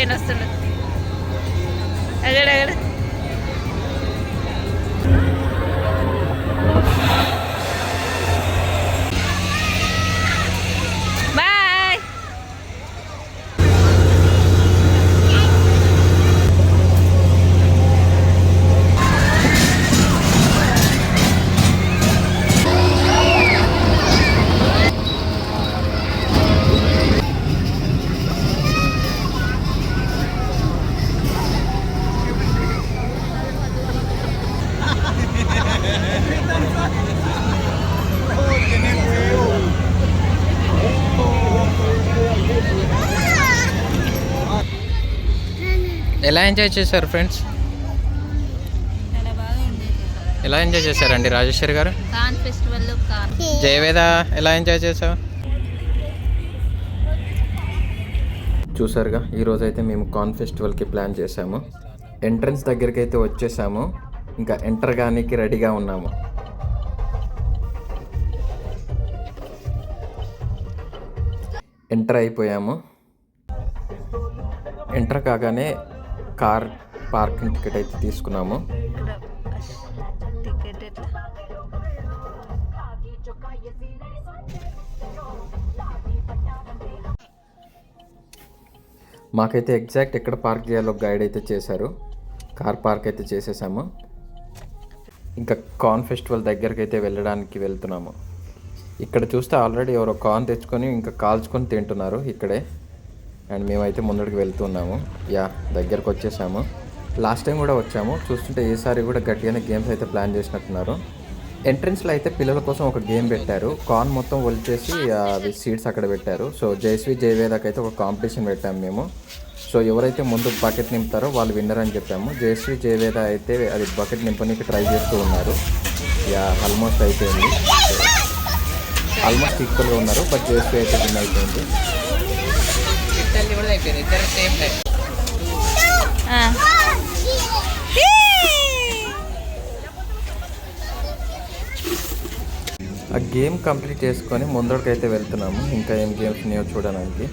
చేయను వస్తుండు అగడ బాయ్. ఎలా ఎంజాయ్ చేశారు ఫ్రెండ్స్? ఎలా ఎంజాయ్ చేశారండి రాజేశ్వరి గారు? కాన్ ఫెస్టివల్ జయవేద ఎలా ఎంజాయ్ చేసావు? చూసారుగా, ఈరోజు అయితే మేము కాన్ ఫెస్టివల్కి ప్లాన్ చేసాము. ఎంట్రన్స్ దగ్గరికి అయితే వచ్చేసాము, ఇంకా ఎంటర్ కానీకి రెడీగా ఉన్నాము. ఎంటర్ అయిపోయాము. ఎంటర్ కాగానే కార్ పార్కింగ్ టికెట్ అయితే తీసుకున్నాము. మాకైతే ఎగ్జాక్ట్ ఎక్కడ పార్క్ చేయాలో గైడ్ అయితే చేశారు. కార్ పార్క్ అయితే చేసేసాము. ఇంకా కార్న్ ఫెస్టివల్ దగ్గరికి అయితే వెళ్ళడానికి వెళ్తున్నాము. ఇక్కడ చూస్తే ఆల్రెడీ ఎవరో కార్న్ తెచ్చుకొని ఇంకా కాల్చుకొని తింటున్నారు ఇక్కడే. అండ్ మేమైతే ముందడికి వెళ్తున్నాము. దగ్గరకు వచ్చేసాము. లాస్ట్ టైం కూడా వచ్చాము. చూస్తుంటే ఈసారి కూడా గట్టిగానే గేమ్స్ అయితే ప్లాన్ చేసినట్టున్నారు. ఎంట్రన్స్లో అయితే పిల్లల కోసం ఒక గేమ్ పెట్టారు. కార్న్ మొత్తం ఒలిచేసి అవి సీడ్స్ అక్కడ పెట్టారు. సో జయశ్రీ జయవేదకి అయితే ఒక కాంపిటీషన్ పెట్టాము మేము. సో ఎవరైతే ముందు బకెట్ నింపుతారో వాళ్ళు విన్నర్ అని చెప్పాము. జయశ్రీ జయవేద అయితే అది బకెట్ నింపడానికి ట్రై చేస్తూ ఉన్నారు. ఆల్మోస్ట్ అయిపోయింది. ఆల్మోస్ట్ ఈక్వల్గా ఉన్నారు. బట్ జయశ్రీ అయితే విన్ అయిపోయింది. ఆ గేమ్ కంప్లీట్ చేసుకొని ముందడికైతే వెళ్తున్నాము. ఇంకా ఏం గేమ్స్ ఉన్నాయో చూడడానికి.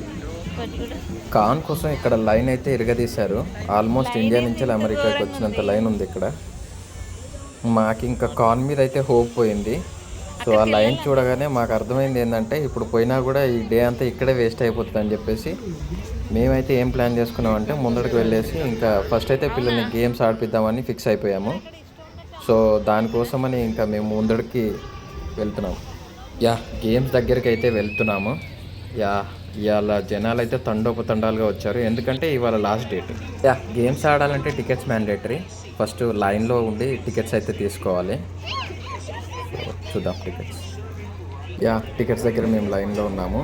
కాన్ కోసం ఇక్కడ లైన్ అయితే ఇరగదీశారు. ఆల్మోస్ట్ ఇండియా నుంచి అమెరికాకి వచ్చినంత లైన్ ఉంది ఇక్కడ. మాకు ఇంకా కాన్ మీద అయితే హోప్ పోయింది. సో ఆ లైన్ చూడగానే మాకు అర్థమైంది ఏంటంటే ఇప్పుడు పోయినా కూడా ఈ డే అంతా ఇక్కడే వేస్ట్ అయిపోతుంది అని చెప్పేసి మేమైతే ఏం ప్లాన్ చేసుకున్నామంటే ముందడికి వెళ్ళేసి ఇంకా ఫస్ట్ అయితే పిల్లల్ని గేమ్స్ ఆడిపిద్దామని ఫిక్స్ అయిపోయాము. సో దానికోసమని ఇంకా మేము ముందడికి వెళ్తున్నాము. గేమ్స్ దగ్గరికి అయితే వెళ్తున్నాము. ఇవాళ జనాలు అయితే తండోపతండాలుగా వచ్చారు. ఎందుకంటే ఇవాళ లాస్ట్ డేట్. గేమ్స్ ఆడాలంటే టికెట్స్ మ్యాండేటరీ. ఫస్ట్ లైన్లో ఉండి టికెట్స్ అయితే తీసుకోవాలి. చూద్దాం టికెట్స్. టికెట్స్ దగ్గర మేము లైన్లో ఉన్నాము.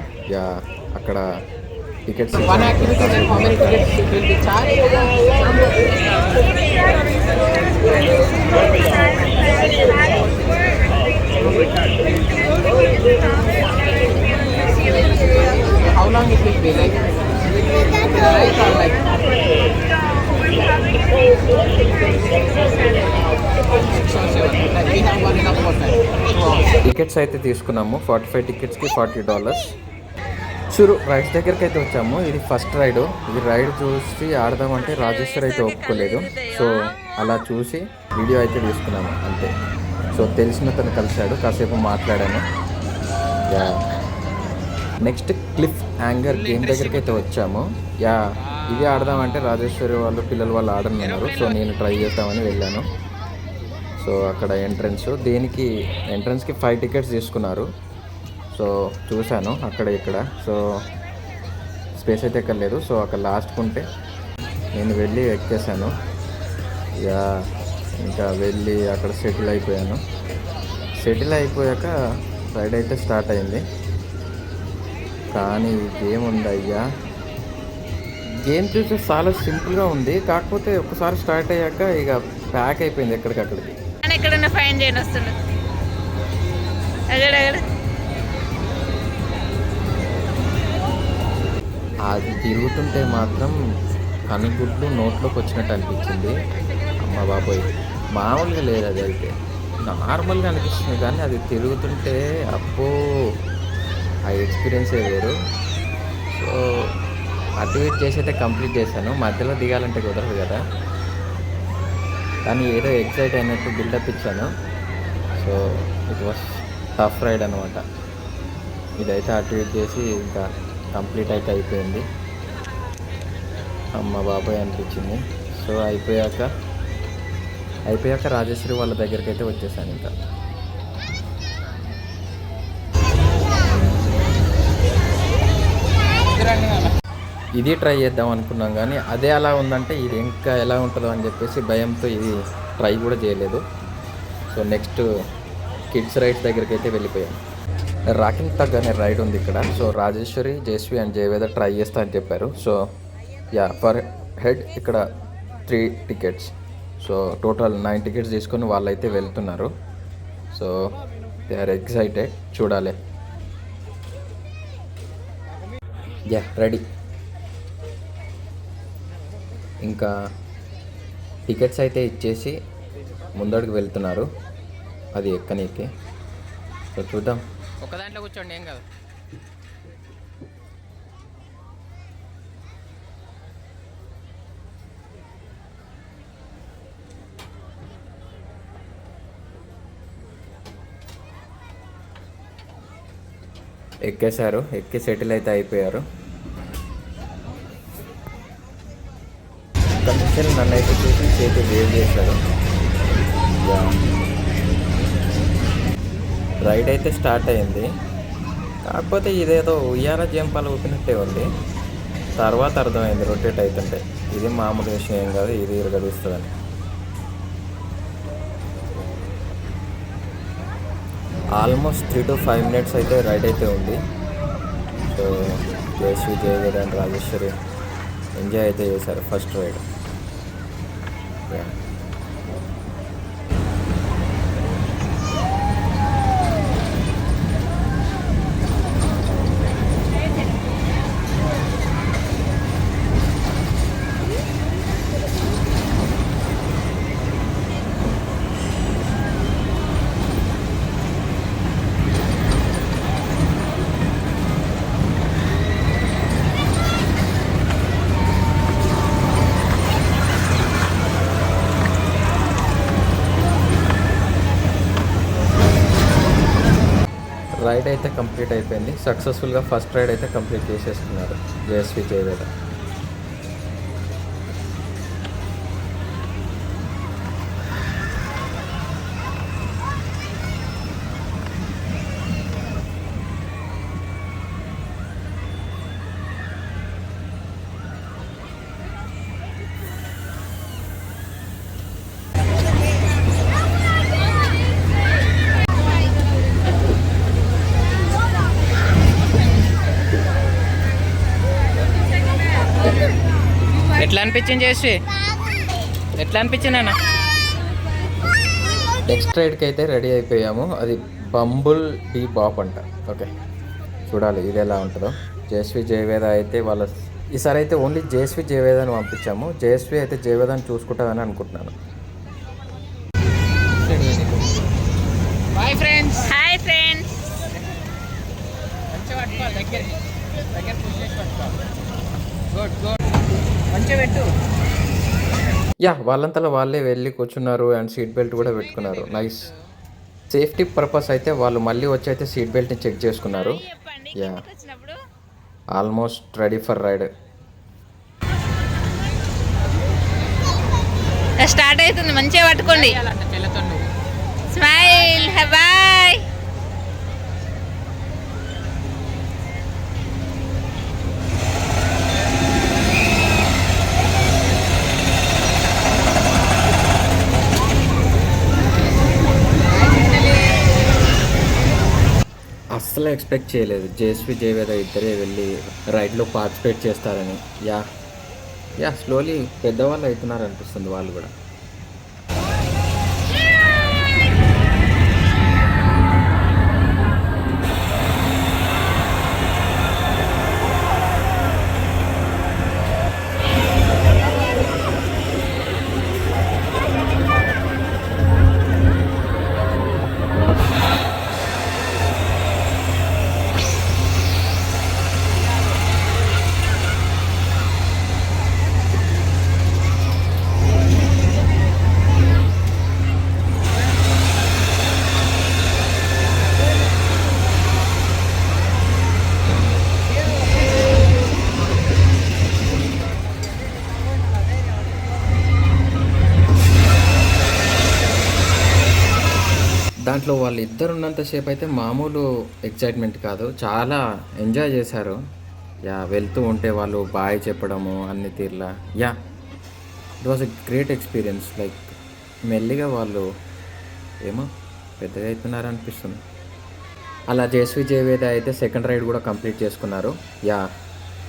అక్కడ tickets How long it will be like? Right or like? Tickets అయితే తీసుకున్నాము. 45 టికెట్స్కి $40. చూరు రైడ్స్ దగ్గరికి అయితే వచ్చాము. ఇది ఫస్ట్ రైడ్. ఈ రైడ్ చూసి ఆడదామంటే రాజేశ్వర్ అయితే ఒప్పుకోలేదు. సో అలా చూసి వీడియో అయితే తీసుకున్నాము అంతే. సో తెలిసిన తను కలిశాడు, కాసేపు మాట్లాడాను. నెక్స్ట్ క్లిఫ్ యాంగర్ గేమ్ దగ్గరికి అయితే వచ్చాము. ఇది ఆడదామంటే రాజేశ్వరి వాళ్ళు పిల్లలు వాళ్ళు ఆడనున్నారు. సో నేను ట్రై చేద్దామని వెళ్ళాను. సో అక్కడ దీనికి ఎంట్రన్స్కి 5 టికెట్స్ తీసుకున్నారు. సో చూశాను అక్కడ ఇక్కడ. సో స్పేస్ అయితే ఎక్కర్లేదు. సో అక్కడ లాస్ట్కి ఉంటే నేను వెళ్ళి ఎక్కేసాను. ఇంకా వెళ్ళి అక్కడ సెటిల్ అయిపోయాను. సెటిల్ అయిపోయాక రైడ్ అయితే స్టార్ట్ అయింది. కానీ గేమ్ ఉందయ్యా, గేమ్ చూస్తే చాలా సింపుల్గా ఉంది. కాకపోతే ఒకసారి స్టార్ట్ అయ్యాక ఇక ప్యాక్ అయిపోయింది ఎక్కడికక్కడికి. ఎక్కడన్నా ఫైన్ చేయని వస్తుండు అది తిరుగుతుంటే మాత్రం కనుగుడ్లు నోట్లోకి వచ్చినట్టు అనిపించింది. అమ్మ బాబోయ్, మామూలుగా లేదు. అది అయితే నార్మల్గా అనిపిస్తుంది, కానీ అది తిరుగుతుంటే అప్పో ఆ ఎక్స్పీరియన్సే వేరు. సో అటు ఇటు చేసి అయితే కంప్లీట్ చేశాను. మధ్యలో దిగాలంటే కుదరదు కదా, కానీ ఏదో ఎక్సైట్ అయినట్టు బిల్డప్ ఇచ్చాను. So it was tough ride అనమాట. ఇదైతే అటు ఇటు చేసి ఇంకా కంప్లీట్ అయితే అయిపోయింది. అమ్మ బాబాయ్ అనిపించింది. సో అయిపోయాక రాజేశ్వరి వాళ్ళ దగ్గరికి అయితే వచ్చేసాను. ఇంకా ఇది ట్రై చేద్దాం అనుకున్నాం, కానీ అదే అలా ఉందంటే ఇది ఇంకా ఎలా ఉంటుందో అని చెప్పేసి భయంతో ఇది ట్రై కూడా చేయలేదు. సో నెక్స్ట్ కిడ్స్ రైడ్స్ దగ్గరికి అయితే వెళ్ళిపోయాం. రాకింగ్ తగ్ అనే రైడ్ ఉంది ఇక్కడ. సో రాజేశ్వరి, జేస్వి అండ్ జయవేద ట్రై చేస్తా అని చెప్పారు. సో యా, పర్ హెడ్ ఇక్కడ 3 టికెట్స్. సో టోటల్ 9 టికెట్స్ తీసుకొని వాళ్ళైతే వెళ్తున్నారు. సో దే ఆర్ ఎక్సైటెడ్, చూడాలి. Yeah, ready. ఇంకా టికెట్స్ అయితే ఇచ్చేసి ముందడుగు వెళ్తున్నారు అది ఎక్కనీకి. సో చూద్దాం. ఒక దాంట్లో కూర్చోండి, ఏం కాదు. ఎక్కేశారు, ఎక్కి సెటిల్ అయితే అయిపోయారు. కమిషన్ నన్ను అయితే చూసి చేతి వేవ్ చేశారు. రైడ్ అయితే స్టార్ట్ అయింది. కాకపోతే ఇదేదో ఉయ్యాల జంపాలు ఊపినట్టే ఉంది. తర్వాత అర్థమైంది రొటేట్ అవుతుంటే ఇది మామూలు విషయం ఏం కాదు, ఇది ఇరగదీస్తుందని. ఆల్మోస్ట్ 3 to 5 minutes అయితే రైడ్ అయితే ఉంది. So Jayashree, Jayaveda and Rajeshwari enjoy అయితే చేశారు ఫస్ట్ రైడ్. రైడ్ అయితే కంప్లీట్ అయిపోయింది. సక్సెస్ఫుల్గా ఫస్ట్ రైడ్ అయితే కంప్లీట్ చేసేసుకున్నారు జయశ్రీ, జయవేద. ఎట్లా అనిపించింది జయశ్రీ? ఎట్లా అనిపించింది అన్న? నెక్స్ట్ రైడ్కి అయితే రెడీ అయిపోయాము. అది బంబుల్ డీ బాప్ అంట. ఓకే, చూడాలి ఇది ఎలా ఉంటుందో. జయశ్రీ, జయవేద అయితే ఈసారి అయితే ఓన్లీ జయశ్రీ, జయవేదని పంపించాము. జయశ్రీ అయితే జయవేదని చూసుకుంటుందని అనుకుంటున్నాను. Hi friends. Hi friends. మంచిగా పట్టుకోవాలి, దగ్గర పుష్ చేసి పట్టుకోవాలి. గుడ్ గుడ్, మంచిగా పెట్టు. యా, వాళ్ళంతలో వాళ్ళే వెళ్ళి కూర్చున్నారు అండ్ సీట్ బెల్ట్ కూడా పెట్టుకున్నారు. నైస్. సేఫ్టీ పర్పస్ అయితే వాళ్ళు మళ్ళీ వచ్చి అయితే సీట్ బెల్ట్ని చెక్ చేసుకున్నారు. Yeah, almost ready for ride. Start అవుతుంది, మంచిగా పట్టుకోండి. Smile, boy. అస్సలు ఎక్స్పెక్ట్ చేయలేదు జేఎస్వి, జయవేద ఇద్దరే వెళ్ళి రైడ్లో పార్టిసిపేట్ చేస్తారని. యా స్లోలీ పెద్దవాళ్ళు అవుతున్నారు అనిపిస్తుంది వాళ్ళు కూడా. దాంట్లో వాళ్ళు ఇద్దరు ఉన్నంతసేపు అయితే మామూలు ఎక్సైట్మెంట్ కాదు, చాలా ఎంజాయ్ చేశారు. యా, వెళ్తూ ఉంటే వాళ్ళు బాయ్ చెప్పడము అన్ని తీర్లా. Yeah, it was a great experience. Like మెల్లిగా వాళ్ళు ఏమో పెద్దగా అవుతున్నారు అనిపిస్తుంది. అలా జేస్వి జయవేద అయితే సెకండ్ రైడ్ కూడా కంప్లీట్ చేసుకున్నారు. యా,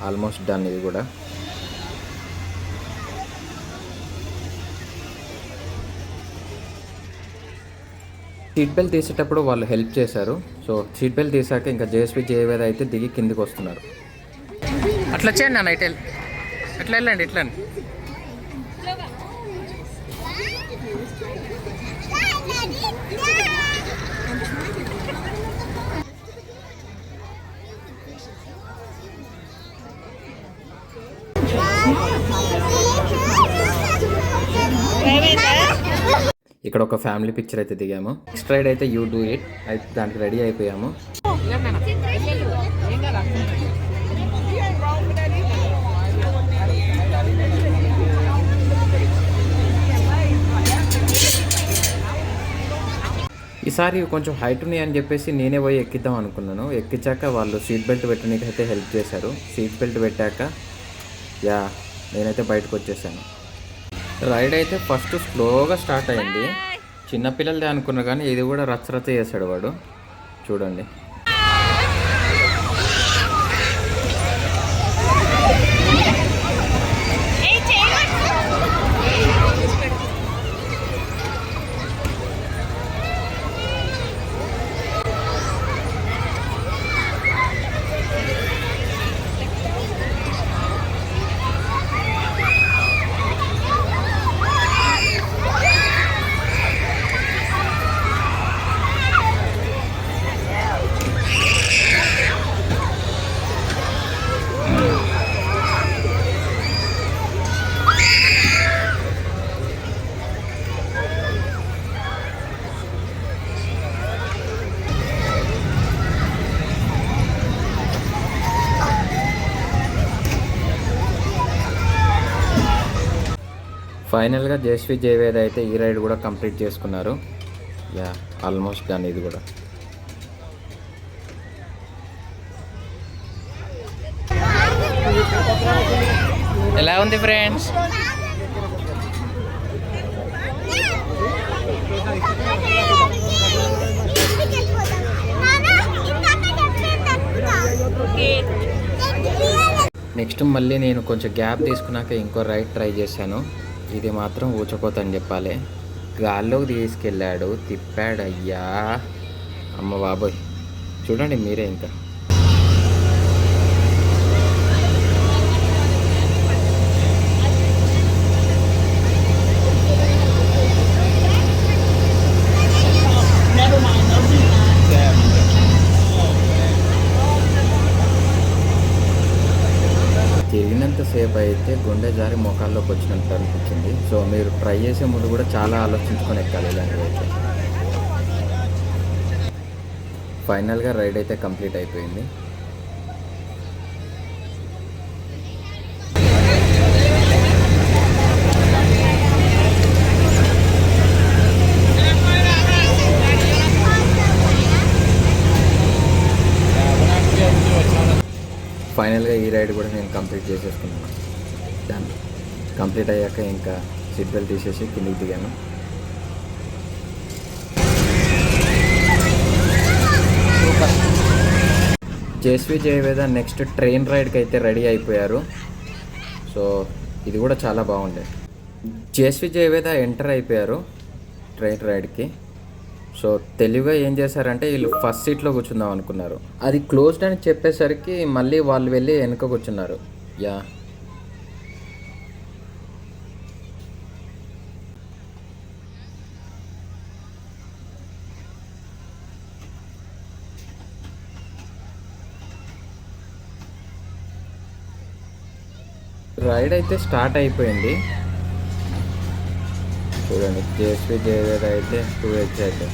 ఆల్మోస్ట్ డన్ ఇది కూడా. సీట్ బెల్ట్ తీసేటప్పుడు వాళ్ళు హెల్ప్ చేశారు. సో సీట్ బెల్ట్ తీసాక ఇంకా జేస్వి జయవేద అయితే దిగి కిందికి వస్తున్నారు. అట్లా వచ్చేయండి అన్న, ఇటు ఎట్లా వెళ్ళండి, ఇట్లా ఇక్కడ ఒక ఫ్యామిలీ పిక్చర్ అయితే దిగాము. నెక్స్ట్ రైడ్ అయితే యూ డూ ఇట్ అయితే దానికి రెడీ అయిపోయాము. ఈసారి కొంచెం హైట్ ఉన్నాయి అని చెప్పేసి నేనే పోయి ఎక్కిద్దాం అనుకున్నాను. ఎక్కించాక వాళ్ళు సీట్ బెల్ట్ పెట్టడానికి అయితే హెల్ప్ చేశారు. సీట్ బెల్ట్ పెట్టాక యా, నేనైతే బయటకు వచ్చేసాను. రైడ్ అయితే ఫస్ట్ స్లోగా స్టార్ట్ అయింది. చిన్నపిల్లలదే అనుకున్నా కానీ ఇది కూడా రచ్చరచ్చ చేశాడు వాడు. చూడండి, ఫైనల్గా జేస్వి జయవేద అయితే ఈ రైడ్ కూడా కంప్లీట్ చేసుకున్నారు. యా, ఆల్మోస్ట్ డన్ ఇది కూడా. ఎలా ఉంది ఫ్రెండ్స్? నెక్స్ట్ మళ్ళీ నేను కొంచెం గ్యాప్ తీసుకున్నాక ఇంకో రైడ్ ట్రై చేశాను. ఇది మాత్రం ఊచకోతని చెప్పాలి. గాల్లోకి తీసుకెళ్ళాడు, తిప్పాడు. అయ్యా అమ్మ బాబోయ్, చూడండి మీరే. ఇంకా తిరిగినంతసేపు అయితే గుండె జారి మోకాల్లోకి వచ్చినట్టు అనిపించింది. సో మీరు ట్రై చేసే ముందు కూడా చాలా ఆలోచించుకొని ఎక్కాలి ఇలాంటివి అయితే. ఫైనల్గా రైడ్ అయితే కంప్లీట్ అయిపోయింది. ఫైనల్గా ఈ రైడ్ కూడా నేను కంప్లీట్ చేసేసుకున్నాను. దాన్ని కంప్లీట్ అయ్యాక ఇంకా సీట్ బెల్ట్ తీసేసి కిందికి దిగాను. జేస్వి జయవేద నెక్స్ట్ ట్రైన్ రైడ్కి అయితే రెడీ అయిపోయారు. సో ఇది కూడా చాలా బాగుండే. జేస్వి జయవేద ఎంటర్ అయిపోయారు ట్రైన్ రైడ్కి. సో తెలివిగా ఏం చేశారంటే వీళ్ళు ఫస్ట్ సీట్లో కూర్చుందాం అనుకున్నారు. అది క్లోజ్డ్ అని చెప్పేసరికి మళ్ళీ వాళ్ళు వెళ్ళి వెనక కూర్చున్నారు. యా, రైడ్ అయితే స్టార్ట్ అయిపోయింది. చూడండి, జేస్వి జయవేద అయితే 2H అయితే.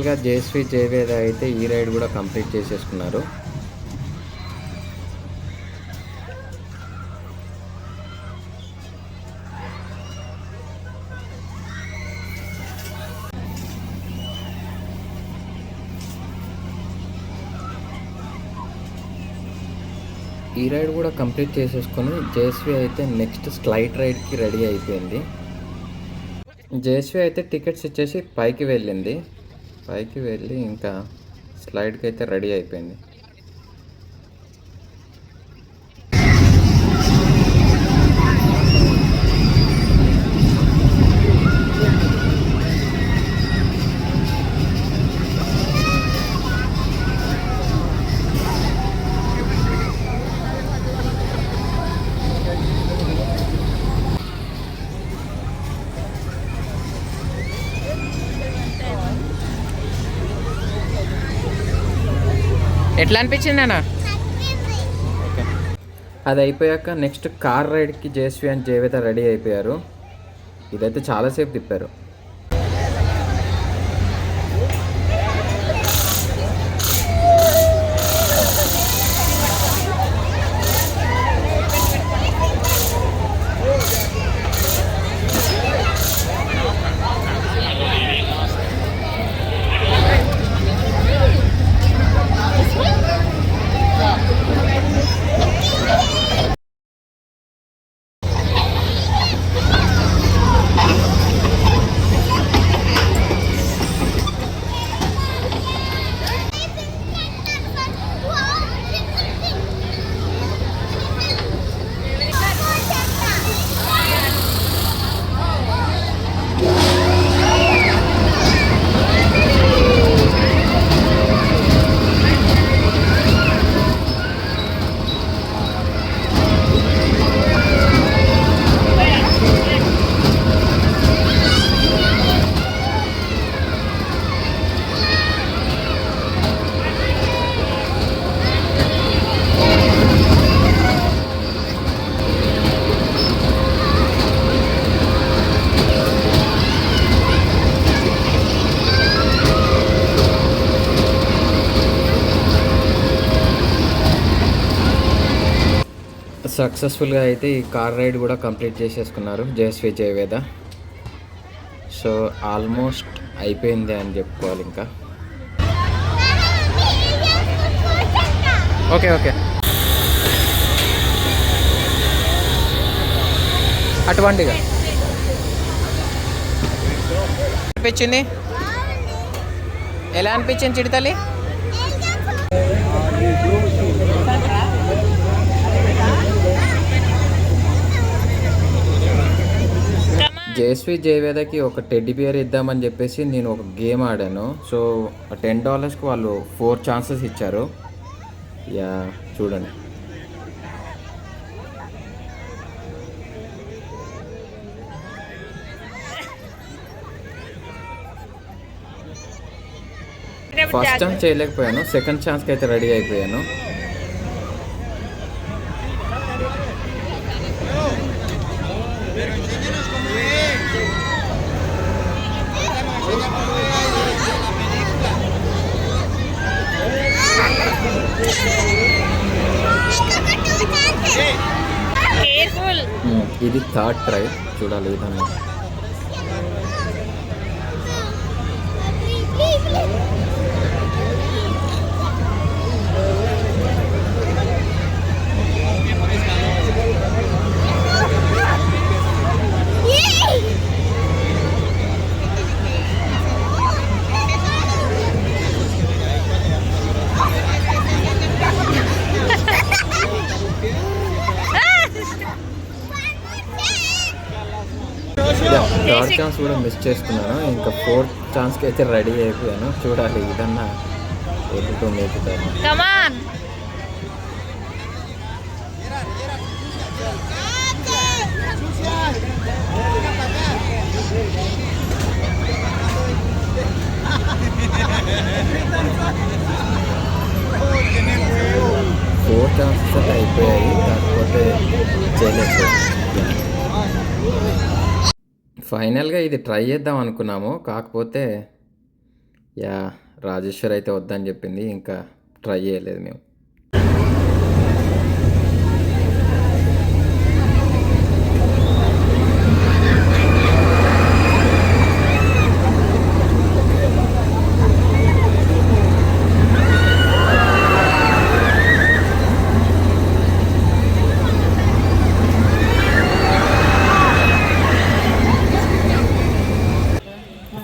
ఫైనల్గా జేఎస్వి జయవేద అయితే ఈ రైడ్ కూడా కంప్లీట్ చేసేసుకున్నారు. ఈ రైడ్ కూడా కంప్లీట్ చేసేసుకొని జేఎస్వి అయితే నెక్స్ట్ స్లైడ్ రైడ్కి రెడీ అయిపోయింది. జేఎస్వి అయితే టికెట్స్ ఇచ్చేసి పైకి వెళ్ళింది. పైకి వెళ్ళి ఇంకా స్లైడ్కి అయితే రెడీ అయిపోయింది. ఎట్లా అనిపించింది అన్న? ఓకే, అది అయిపోయాక నెక్స్ట్ కార్ రైడ్కి జేఎస్వి అండ్ జయవేద రెడీ అయిపోయారు. ఇదైతే చాలాసేపు తిప్పారు. సక్సెస్ఫుల్గా అయితే ఈ కార్ రైడ్ కూడా కంప్లీట్ చేసేసుకున్నారు జేఎస్వి జయవేద. సో ఆల్మోస్ట్ అయిపోయింది అని చెప్పుకోవాలి. ఇంకా ఓకే ఓకే, అటువంటిగా అనిపించింది. ఎలా అనిపించింది చిడితల్లి? జేఎస్వి జయవేదకి ఒక టెడ్డీ బియర్ ఇద్దామని చెప్పేసి నేను ఒక గేమ్ ఆడాను. సో $10కి వాళ్ళు 4 ఛాన్సెస్ ఇచ్చారు. యా చూడండి. ఫస్ట్ ఛాన్స్ చేయలేకపోయాను, సెకండ్ ఛాన్స్కి అయితే రెడీ అయిపోయాను. ఇది థర్డ్ ట్రై, చూడాలి ఇదన్నా. థర్డ్ ఛాన్స్ కూడా మిస్ చేసుకున్నాను. ఇంకా 4th ఛాన్స్కి అయితే రెడీ అయిపోయాను. చూడాలి ఇదన్నా ఎక్కువ మేపుతాను. ఫోర్ ఛాన్సెస్ అయితే అయిపోయాయి, కాకపోతే చేయలేదు. ఫైనల్గా ఇది ట్రై చేద్దాం అనుకున్నాము, కాకపోతే యా రాజేశ్వర్ అయితే వద్దని చెప్పింది, ఇంకా ట్రై చేయలేదు మేము.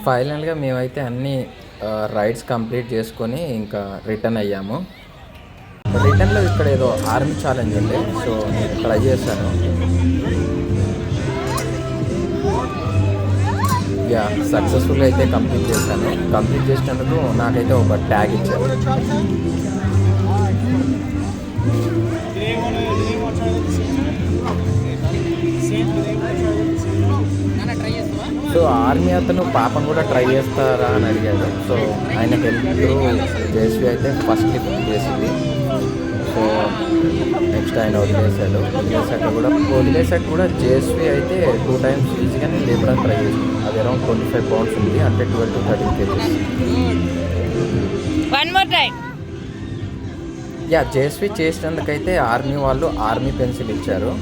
ఫైనల్గా మేమైతే అన్ని రైడ్స్ కంప్లీట్ చేసుకొని ఇంకా రిటర్న్ అయ్యాము. రిటర్న్లో ఇక్కడ ఏదో ఆర్మీ ఛాలెంజ్ ఉండే, సో నేను ట్రై చేశాను. యా సక్సెస్ఫుల్గా అయితే కంప్లీట్ చేశాను. కంప్లీట్ చేసినందుకు నాకైతే ఒక ట్యాగ్ ఇచ్చారు. సో ఆర్మీ అతను పాపను కూడా ట్రై చేస్తారా అని అడిగాడు. సో ఆయన హెల్ప్ జేఎస్వి అయితే ఫస్ట్ లిఫ్ట్ చేసింది. సో నెక్స్ట్ ఆయన వదిలేసాక కూడా జేఎస్వి అయితే 2 times ఈజీగానే లేపడానికి ట్రై చేసింది. అది అరౌండ్ 25 pounds ఉంది, అంటే 12 to 13 kgs. యా జేఎస్వి చేసినందుకైతే ఆర్మీ వాళ్ళు ఆర్మీ పెన్సిల్ ఇచ్చారు.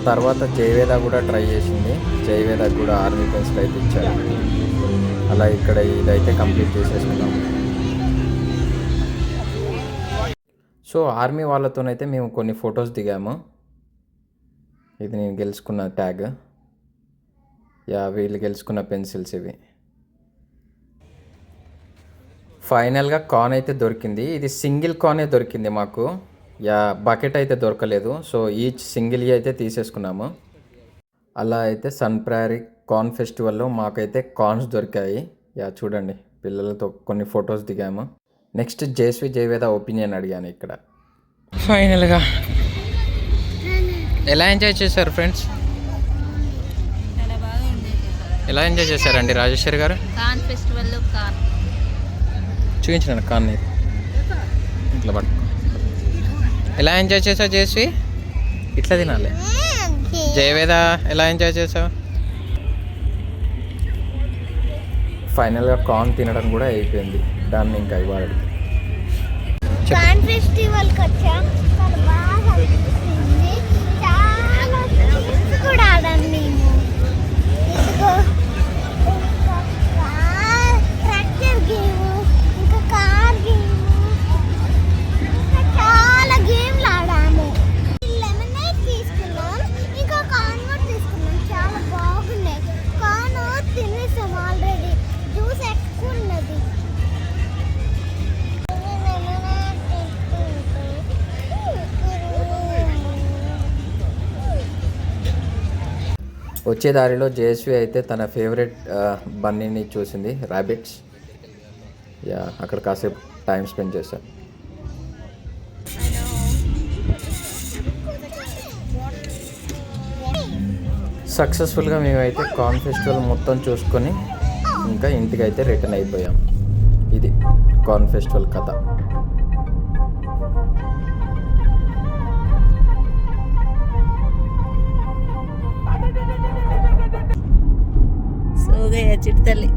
తర్వాత జయవేద కూడా ట్రై చేసింది, జయవేద కూడా ఆర్మీ పెన్సిల్ అయితే ఇచ్చారు. అలా ఇక్కడ ఇదైతే కంప్లీట్ చేసేసుకున్నాం. సో ఆర్మీ వాళ్ళతోనైతే మేము కొన్ని ఫొటోస్ దిగాము. ఇది నేను గెలుచుకున్న ట్యాగ్. యా వీళ్ళు గెలుచుకున్న పెన్సిల్స్ ఇవి. ఫైనల్గా కాన్ అయితే దొరికింది. ఇది సింగిల్ కానే దొరికింది మాకు. యా బకెట్ అయితే దొరకలేదు. సో ఈచ్ సింగిల్ అయితే తీసేసుకున్నాము. అలా అయితే సన్ ప్రైరీ కార్న్ ఫెస్టివల్లో మాకైతే కార్న్స్ దొరికాయి. యా చూడండి, పిల్లలతో కొన్ని ఫొటోస్ దిగాము. నెక్స్ట్ జేఎస్వి జయవేద ఒపీనియన్ అడిగాను ఇక్కడ. ఫైనల్గా ఎలా ఎంజాయ్ చేశారు ఫ్రెండ్స్? ఎలా ఎంజాయ్ చేశారండి రాజేశ్వరి గారు? కార్న్ ఫెస్టివల్లో కార్న్ చూపించిన కార్న్ ఇట్లా పట్టుకో. ఎలా ఎంజాయ్ చేసావు జేఎస్వి? ఇట్లా తినాలి. జయవేద ఎలా ఎంజాయ్ చేసావు? ఫైనల్గా కార్న్ తినడం కూడా అయిపోయింది. దాన్ని ఇంకా ఇవ్వాలి. కార్న్ ఫెస్టివల్కి వచ్చాం, చాలా బాగా అనిపిస్తుంది. చాలా గేమ్స్ కూడా ఆడాం మేము. ఇదిగో ట్రాక్టర్ గేమ్, ఇంకా కార్ గేమ్, ఇంకా చాలా గేమ్లు ఆడాము. లెమనేడ్ తీసుకున్నాం, ఇంకా కార్న్ కూడా తీసుకున్నాం. చాలా బాగున్నాయి. కార్న్ తినేసాం ఆల్రెడీ, జ్యూస్ ఎక్కువ ఉన్నది. వచ్చే దారిలో జేఎస్వి అయితే తన ఫేవరెట్ బన్నీని చూసింది, ర్యాబిట్స్. యా అక్కడ కాసేపు టైం స్పెండ్ చేశాను. సక్సెస్ఫుల్గా మేమైతే కార్న్ ఫెస్టివల్ మొత్తం చూసుకొని ఇంకా ఇంటికి అయితే రిటర్న్ అయిపోయాం. ఇది కార్న్ ఫెస్టివల్ కథ. సోగయ్య చిట్టతల్లి.